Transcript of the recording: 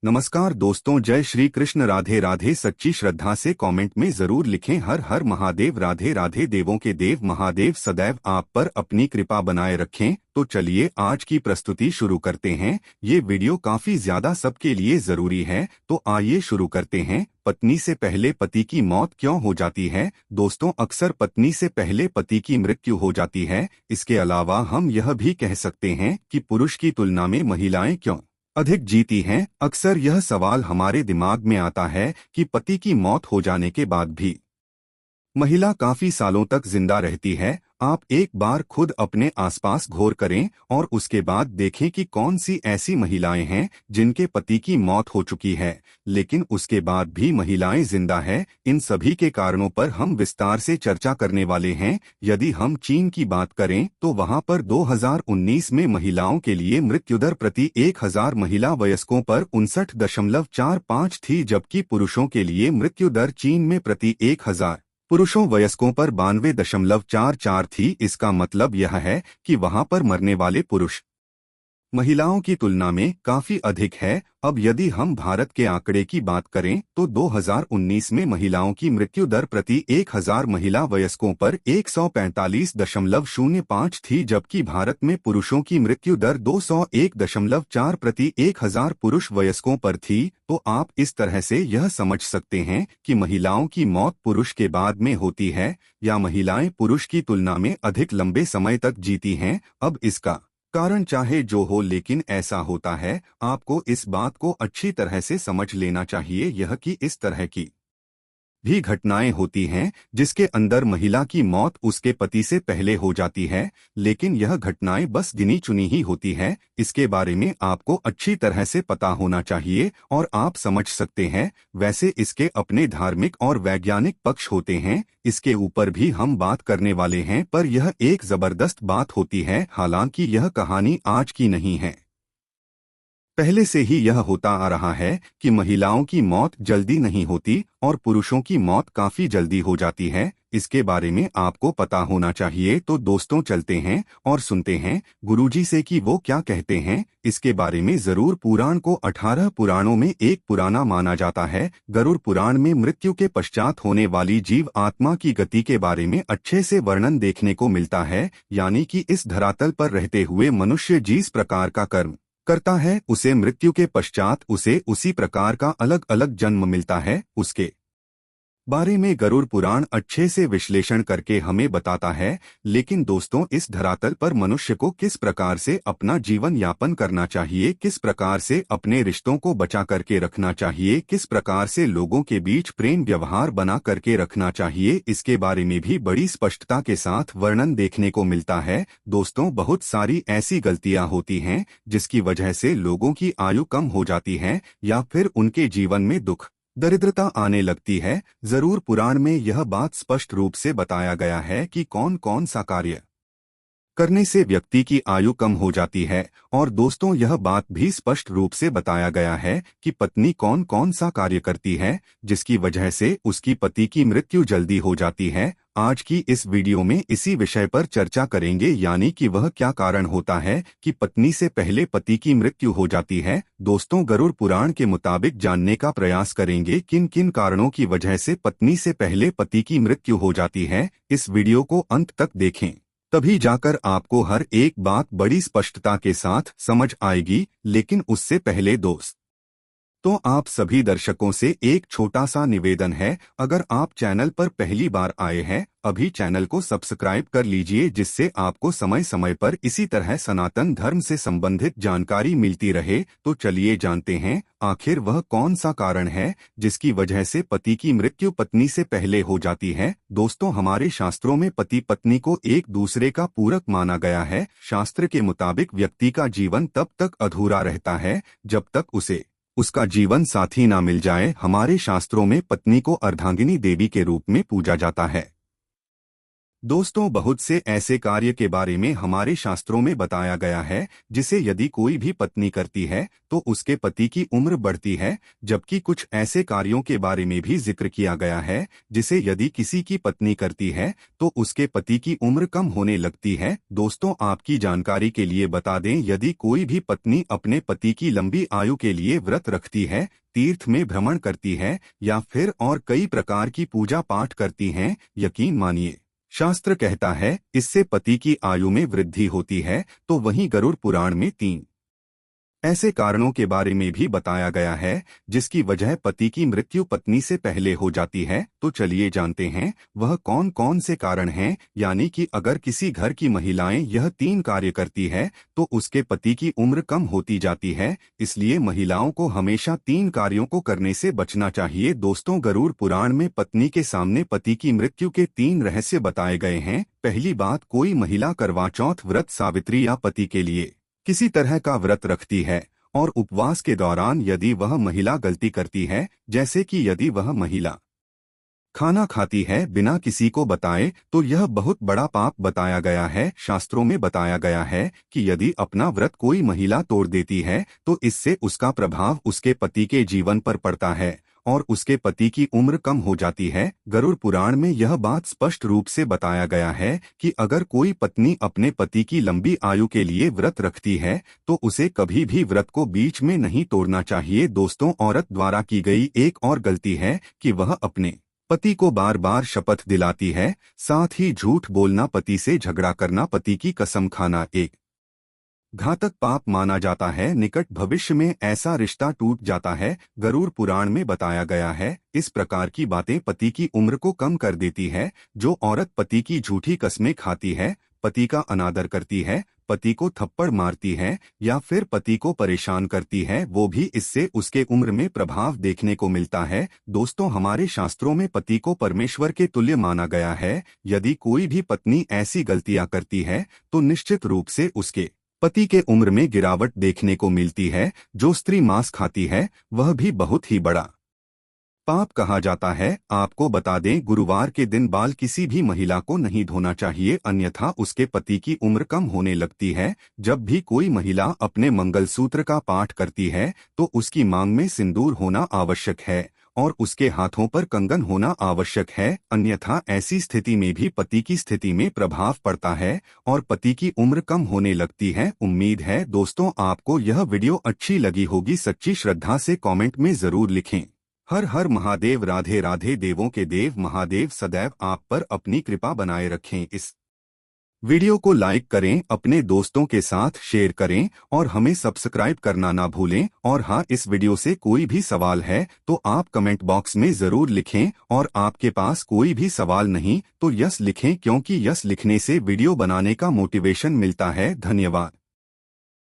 नमस्कार दोस्तों, जय श्री कृष्ण। राधे राधे। सच्ची श्रद्धा से कमेंट में जरूर लिखें हर हर महादेव। राधे राधे। देवों के देव महादेव सदैव आप पर अपनी कृपा बनाए रखें। तो चलिए आज की प्रस्तुति शुरू करते हैं। ये वीडियो काफी ज्यादा सबके लिए जरूरी है, तो आइए शुरू करते हैं। पत्नी से पहले पति की मौत क्यों हो जाती है? दोस्तों, अक्सर पत्नी से पहले पति की मृत्यु हो जाती है। इसके अलावा हम यह भी कह सकते हैं कि पुरुष की तुलना में महिलाएं क्यों अधिक जीती हैं। अक्सर यह सवाल हमारे दिमाग में आता है कि पति की मौत हो जाने के बाद भी महिला काफी सालों तक जिंदा रहती है। आप एक बार खुद अपने आसपास गौर करें और उसके बाद देखें कि कौन सी ऐसी महिलाएं हैं जिनके पति की मौत हो चुकी है लेकिन उसके बाद भी महिलाएं जिंदा है। इन सभी के कारणों पर हम विस्तार से चर्चा करने वाले हैं। यदि हम चीन की बात करें तो वहां पर 2019 में महिलाओं के लिए मृत्युदर प्रति 1000 महिला वयस्कों पर 59.45 थी, जबकि पुरुषों के लिए मृत्युदर चीन में प्रति 1000 पुरुषों वयस्कों पर 92.44 थी। इसका मतलब यह है कि वहां पर मरने वाले पुरुष महिलाओं की तुलना में काफी अधिक है। अब यदि हम भारत के आंकड़े की बात करें तो 2019 में महिलाओं की मृत्यु दर प्रति 1000 महिला वयस्कों पर 145.05 थी, जबकि भारत में पुरुषों की मृत्यु दर 201.4 प्रति 1000 पुरुष वयस्कों पर थी। तो आप इस तरह से यह समझ सकते हैं कि महिलाओं की मौत पुरुष के बाद में होती है या महिलाएं पुरुष की तुलना में अधिक लंबे समय तक जीती हैं। अब इसका कारण चाहे जो हो, लेकिन ऐसा होता है। आपको इस बात को अच्छी तरह से समझ लेना चाहिए यह कि इस तरह की भी घटनाएं होती हैं जिसके अंदर महिला की मौत उसके पति से पहले हो जाती है, लेकिन यह घटनाएं बस गिनी चुनी ही होती है। इसके बारे में आपको अच्छी तरह से पता होना चाहिए और आप समझ सकते हैं। वैसे इसके अपने धार्मिक और वैज्ञानिक पक्ष होते हैं, इसके ऊपर भी हम बात करने वाले हैं, पर यह एक जबरदस्त बात होती है। हालांकि यह कहानी आज की नहीं है, पहले से ही यह होता आ रहा है कि महिलाओं की मौत जल्दी नहीं होती और पुरुषों की मौत काफी जल्दी हो जाती है। इसके बारे में आपको पता होना चाहिए। तो दोस्तों, चलते हैं और सुनते हैं गुरुजी से कि वो क्या कहते हैं इसके बारे में। जरूर पुराण को 18 पुराणों में एक पुराना माना जाता है। गरुड़ पुराण में मृत्यु के पश्चात होने वाली जीव आत्मा की गति के बारे में अच्छे से वर्णन देखने को मिलता है, यानी कि इस धरातल पर रहते हुए मनुष्य जिस प्रकार का कर्म करता है उसे मृत्यु के पश्चात उसे उसी प्रकार का अलग अलग जन्म मिलता है। उसके बारे में गरुड़ पुराण अच्छे से विश्लेषण करके हमें बताता है। लेकिन दोस्तों, इस धरातल पर मनुष्य को किस प्रकार से अपना जीवन यापन करना चाहिए, किस प्रकार से अपने रिश्तों को बचा करके रखना चाहिए, किस प्रकार से लोगों के बीच प्रेम व्यवहार बना करके रखना चाहिए, इसके बारे में भी बड़ी स्पष्टता के साथ वर्णन देखने को मिलता है। दोस्तों, बहुत सारी ऐसी गलतियां होती हैं जिसकी वजह से लोगों की आयु कम हो जाती है या फिर उनके जीवन में दुख दरिद्रता आने लगती है। जरूर पुराण में यह बात स्पष्ट रूप से बताया गया है कि कौन कौन सा कार्य करने से व्यक्ति की आयु कम हो जाती है। और दोस्तों, यह बात भी स्पष्ट रूप से बताया गया है कि पत्नी कौन कौन सा कार्य करती है जिसकी वजह से उसकी पति की मृत्यु जल्दी हो जाती है। आज की इस वीडियो में इसी विषय पर चर्चा करेंगे, यानी कि वह क्या कारण होता है कि पत्नी से पहले पति की मृत्यु हो जाती है। दोस्तों, गरुड़ पुराण के मुताबिक जानने का प्रयास करेंगे किन किन कारणों की वजह से पत्नी से पहले पति की मृत्यु हो जाती है। इस वीडियो को अंत तक देखें, तभी जाकर आपको हर एक बात बड़ी स्पष्टता के साथ समझ आएगी। लेकिन उससे पहले दोस्त, तो आप सभी दर्शकों से एक छोटा सा निवेदन है। अगर आप चैनल पर पहली बार आए हैं, अभी चैनल को सब्सक्राइब कर लीजिए, जिससे आपको समय समय पर इसी तरह सनातन धर्म से संबंधित जानकारी मिलती रहे। तो चलिए जानते हैं आखिर वह कौन सा कारण है जिसकी वजह से पति की मृत्यु पत्नी से पहले हो जाती है। दोस्तों, हमारे शास्त्रों में पति पत्नी को एक दूसरे का पूरक माना गया है। शास्त्र के मुताबिक व्यक्ति का जीवन तब तक अधूरा रहता है जब तक उसे उसका जीवन साथी ना मिल जाए। हमारे शास्त्रों में पत्नी को अर्धांगिनी देवी के रूप में पूजा जाता है। दोस्तों, बहुत से ऐसे कार्य के बारे में हमारे शास्त्रों में बताया गया है जिसे यदि कोई भी पत्नी करती है तो उसके पति की उम्र बढ़ती है, जबकि कुछ ऐसे कार्यों के बारे में भी जिक्र किया गया है जिसे यदि किसी की पत्नी करती है तो उसके पति की उम्र कम होने लगती है। दोस्तों, आपकी जानकारी के लिए बता दें, यदि कोई भी पत्नी अपने पति की लंबी आयु के लिए व्रत रखती है, तीर्थ में भ्रमण करती है या फिर और कई प्रकार की पूजा पाठ करती हैं, यकीन मानिए शास्त्र कहता है इससे पति की आयु में वृद्धि होती है। तो वहीं गरुड़ पुराण में 3 ऐसे कारणों के बारे में भी बताया गया है जिसकी वजह पति की मृत्यु पत्नी से पहले हो जाती है। तो चलिए जानते हैं वह कौन कौन से कारण हैं। यानी कि अगर किसी घर की महिलाएं यह 3 कार्य करती है तो उसके पति की उम्र कम होती जाती है, इसलिए महिलाओं को हमेशा 3 कार्यों को करने से बचना चाहिए। दोस्तों, गरुड़ पुराण में पत्नी के सामने पति की मृत्यु के 3 रहस्य बताए गए हैं। पहली बात, कोई महिला करवा चौथ व्रत, सावित्री या पति के लिए किसी तरह का व्रत रखती है और उपवास के दौरान यदि वह महिला गलती करती है, जैसे कि यदि वह महिला खाना खाती है बिना किसी को बताए, तो यह बहुत बड़ा पाप बताया गया है। शास्त्रों में बताया गया है कि यदि अपना व्रत कोई महिला तोड़ देती है तो इससे उसका प्रभाव उसके पति के जीवन पर पड़ता है और उसके पति की उम्र कम हो जाती है। गरुड़ पुराण में यह बात स्पष्ट रूप से बताया गया है कि अगर कोई पत्नी अपने पति की लंबी आयु के लिए व्रत रखती है तो उसे कभी भी व्रत को बीच में नहीं तोड़ना चाहिए। दोस्तों, औरत द्वारा की गई एक और गलती है कि वह अपने पति को बार बार शपथ दिलाती है, साथ ही झूठ बोलना, पति से झगड़ा करना, पति की कसम खाना एक घातक पाप माना जाता है। निकट भविष्य में ऐसा रिश्ता टूट जाता है। गरुड़ पुराण में बताया गया है इस प्रकार की बातें पति की उम्र को कम कर देती है। जो औरत पति की झूठी कस्में खाती है, पति का अनादर करती है, पति को थप्पड़ मारती है या फिर पति को परेशान करती है, वो भी इससे उसके उम्र में प्रभाव देखने को मिलता है। दोस्तों, हमारे शास्त्रों में पति को परमेश्वर के तुल्य माना गया है। यदि कोई भी पत्नी ऐसी गलतियां करती है तो निश्चित रूप से उसके पति के उम्र में गिरावट देखने को मिलती है। जो स्त्री मांस खाती है वह भी बहुत ही बड़ा पाप कहा जाता है। आपको बता दें, गुरुवार के दिन बाल किसी भी महिला को नहीं धोना चाहिए, अन्यथा उसके पति की उम्र कम होने लगती है। जब भी कोई महिला अपने मंगलसूत्र का पाठ करती है तो उसकी मांग में सिंदूर होना आवश्यक है और उसके हाथों पर कंगन होना आवश्यक है, अन्यथा ऐसी स्थिति में भी पति की स्थिति में प्रभाव पड़ता है और पति की उम्र कम होने लगती है। उम्मीद है दोस्तों आपको यह वीडियो अच्छी लगी होगी। सच्ची श्रद्धा से कमेंट में जरूर लिखें। हर हर महादेव। राधे राधे। देवों के देव महादेव सदैव आप पर अपनी कृपा बनाए रखें। इस वीडियो को लाइक करें, अपने दोस्तों के साथ शेयर करें और हमें सब्सक्राइब करना ना भूलें। और हाँ, इस वीडियो से कोई भी सवाल है तो आप कमेंट बॉक्स में जरूर लिखें और आपके पास कोई भी सवाल नहीं तो यस लिखें, क्योंकि यस लिखने से वीडियो बनाने का मोटिवेशन मिलता है। धन्यवाद।